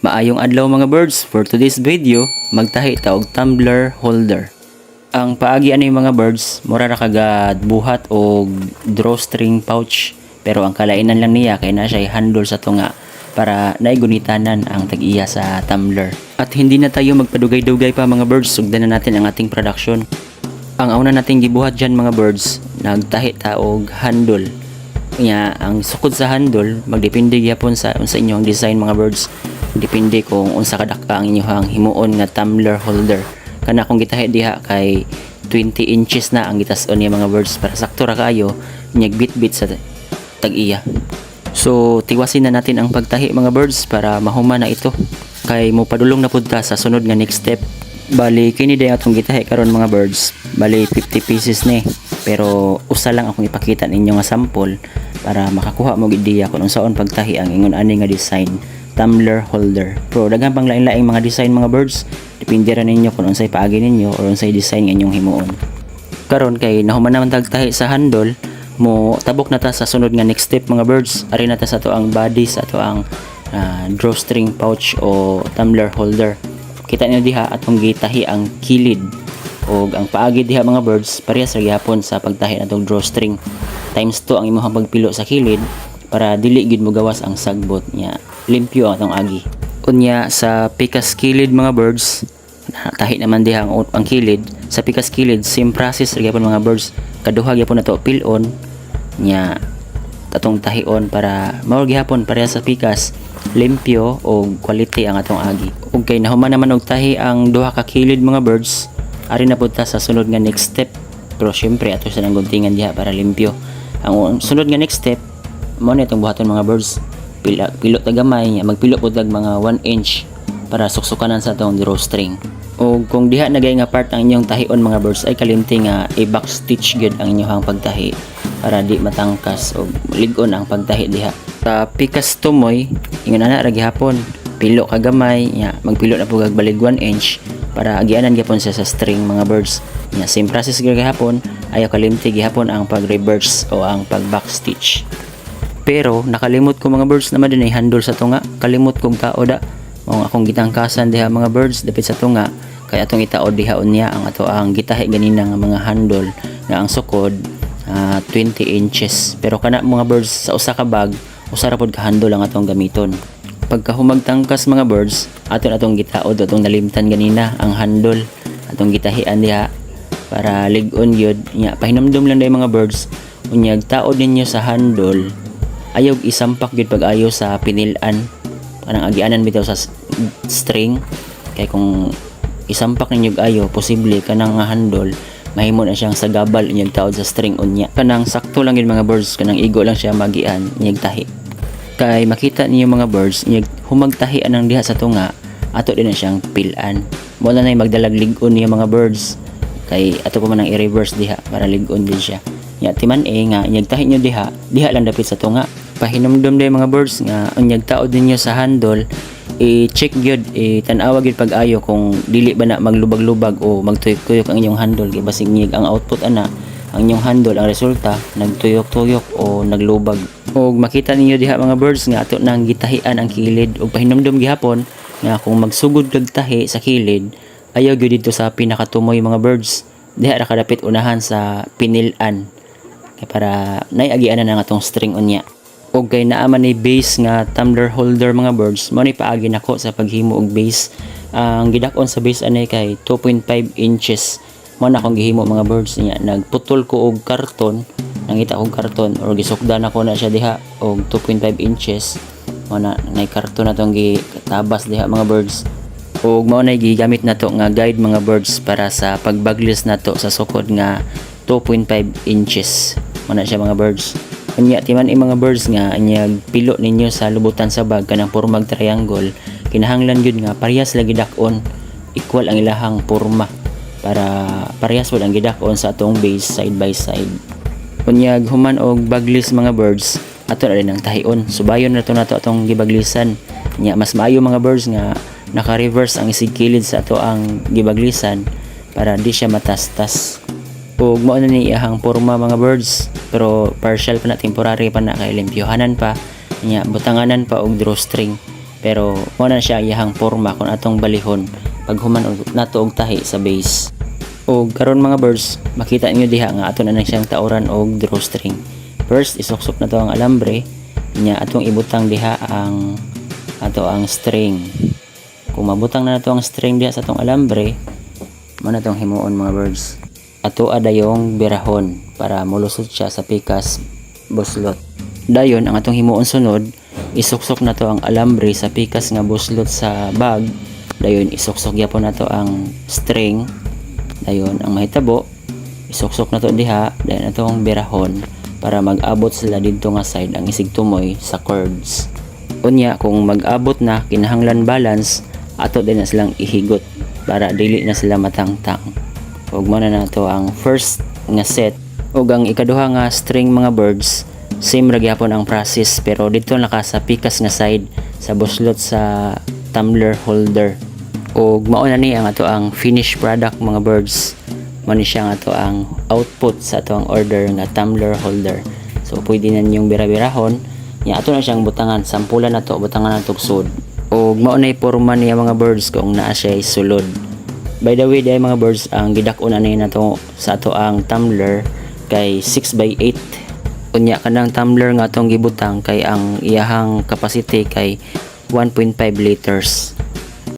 Maayong adlaw mga birds, for today's video, magtahi ta og tumbler holder. Ang paagi ani mga birds, mura ra kagad buhat og drawstring pouch, pero ang kalainan lang niya kay na siya handle sa tunga para naigunitanan ang tag-iya sa tumbler. At hindi na tayo magpadugay-dugay pa mga birds, sugdan na natin ang ating production. Ang una nating gibuhat dyan mga birds, nagtahi ta og handle. Nya ang sukod sa handle magdepende gyapon sa inyong design mga birds. Depende kung unsa kadaka ang inyong himuon nga tumbler holder. Kana kung gitahi diha kay 20 inches na ang gitas-on niya mga birds para sakto ra kaayo nyag bit-bit sa tag-iya. So tiwasin na natin ang pagtahi mga birds para mahuman na ito. Kay mo padulong na pud ta sa sunod nga next step. Bali kini day atong gitahi karon mga birds. Bali 50 pieces ni. Pero usa lang akong ipakita ninyo nga sample para makakuha mo gid diya kung unsaon pagtahi ang ingon ani nga design tumbler holder. Pero daghan pang lain-laing mga design mga birds. Depende ra ninyo kung unsay paagi ninyo o unsay design nga inyong himuon. Karon kay nahuman naman tagtahi sa handle, mo tabok na ta sa sunod nga next step mga birds. Ari na ta sa to ang body sa to ang drawstring pouch o tumbler holder. Kita niyo diha atong gitahi ang kilid o ang paagi diha mga birds parehas ra gyapon sa pagtahi natong drawstring. Times 2 ang imong pagpilo sa kilid para dili gid mo gawas ang sagbot niya. Limpyo ang atong agi. Unya sa pikas kilid mga birds, tahi naman diha ang kilid. Sa pikas kilid same process ra gyapon mga birds. Kaduha gyapon nato pilon nya atong tahion para mao gyapon pareha sa pikas limpyo o quality ang atong agi. Ug kay nahuman naman og tahi ang duha ka kilid mga birds, ari na pud ta sa sunod nga next step. Pero syempre ato sa nangguntingan diha para limpyo. Ang sunod nga next step mo na itong buhaton mga birds. Pilot na gamay, magpilot po tag mga 1 inch para suksukanan sa itong drawstring. O kung diha nagay nga part ang inyong tahion mga birds ay kalimti nga i-back stitch gud ang inyong pagtahi para di matangkas o ligon ang pagtahi diha. Sa pikas tumoy, ingon ana ra gihapon, pilo ka gamay, magpilot na po kag balig 1 inch para agianan gyapon siya sa string mga birds. Same process gyud gihapon, ayaw kalimti gihapon ang pag-reverse o ang pag-back stitch. Pero nakalimot ko mga birds naman din ay handle sa tunga. Kalimot kong taoda. Kung akong gitangkasan diha mga birds dapit sa tunga. Kaya atong itaod diha unya ang ato ang gitahi ganina nga mga handle nga ang sukod 20 inches. Pero kana mga birds sa usa ka bag, usa ra pod ka handle ang atong gamiton. Pagka humagtangkas mga birds, aton atong gitaod atong nalimtan ganina ang handle. Atong gitahian diha para lig-on gyud. Pahinumdum lang day mga birds. Unyag taod ninyo sa handle. Ayaw isampak gud pag-ayo sa pinilan. Kanang agianan bitaw sa string. Kay kung isampak ninyo ayo, posible kanang handle mahimo na siyang sagabal inyong taod sa string unya. Kanang sakto lang yun mga birds, kanang igo lang siya magian inyong tahi. Kay makita niyo mga birds, inyong humagtahian ng diha sa tunga, ato din na siyang pilan. Mo na magdalag lig-on niya mga birds. Kay ato pa man ang i-reverse diha para lig-on din siya. Timan nga inyong tahi nyo diha lang dapit sa tunga. Pahinumdum day mga birds nga unyag taod ninyo sa handle, i-check gyud, tan-awa gyud pag-ayo kung dili ba na maglubag-lubag o magtuyok-tuyok ang inyong handle. Kay basig nyig ang output ana, ang inyong handle ang resulta nagtuyok-tuyok o naglubag. Og makita ninyo diha mga birds nga ato nang gitahian ang kilid. Og pahinumdum gihapon nga kung magsugod kag tahi sa kilid, ayaw gyud dito sa pinakatumoy mga birds. Diha ra kadapit unahan sa pinilan. Kay para naiagianan ang atong string unya. Og kay naaman ni base nga tumbler holder mga birds, mo ni paagi nako sa paghimo og base. Ang gidakon sa base anay kay 2.5 inches. Mo na akong gihimo mga birds niya. Nagputol ko og karton, nangita og karton or gisukdan ako na siya diha og 2.5 inches. Mo na nay karton na tong gitabas diha mga birds. Og mao na gigamit nato nga guide mga birds para sa pagbaglis nato sa sukod nga 2.5 inches. Mo na siya mga birds. Unya timan mga birds nga anyag pilo ninyo sa lubutan sa bag kanang pormag triangle, kinahanglan gyud nga parehas lagi dak-on, equal ang ilahang porma para parehas pod ang gidak-on sa atong base side by side. Unyag human og baglis mga birds, ato na rin ang tahion. Subayon na to nato atong gibaglisan. Nya mas maayo mga birds nga naka-reverse ang isig kilid sa ato ang gibaglisan para di siya matastas. Ug mao na ni iyahang porma mga birds, pero partial pa na, temporary pa na, kay limpyohanan pa nya butanganan pa og drawstring. pero mo na siya iyahang porma kung atong balihon pag human nato og tahi sa base. Og karon mga birds, makita niyo diha nga ato na siyang tauran og drawstring. First isuksok na to ang alambre nya atong ibutang diha ang string. Kung mabutang na nato ang string diha sa atong alambre, mo na tong himuon mga birds. Ato adayong birahon para molusot siya sa pikas buslot. Dayon ang atong himuon sunod, isuksok na to ang alambre sa pikas nga buslot sa bag. Dayon isuksok gyapon nato ang string. Dayon ang mahitabo, isuksok na to diha, dayon atong birahon para mag-abot sila didto nga side ang isig tumoy sa cords. Unya kung mag-abot na kinahanglan balance, ato din na silang ihigot para dili na sila matangtang. Ug mo na nato ang first nga set. Ug ang ikaduha nga string mga birds, same ra gyapon ang process pero dito naka sa pikas nga side sa buslot sa tumbler holder. Ug mao na ni ang ato ang finished product mga birds. Mao ni siya nga ato ang output sa ato ang order nga tumbler holder. So pwede na ninyong bira-birahon. Nya ato na siyang butangan, sampulan na to, butangan na to sud. Ug mao na porma niya mga birds kung naa siya sulod. By the way, day mga birds, ang gidak-on na na to sa ato ang tumbler kay 6x8. Unya kanang tumbler nga atong gibutang kay ang iyahang capacity kay 1.5 liters.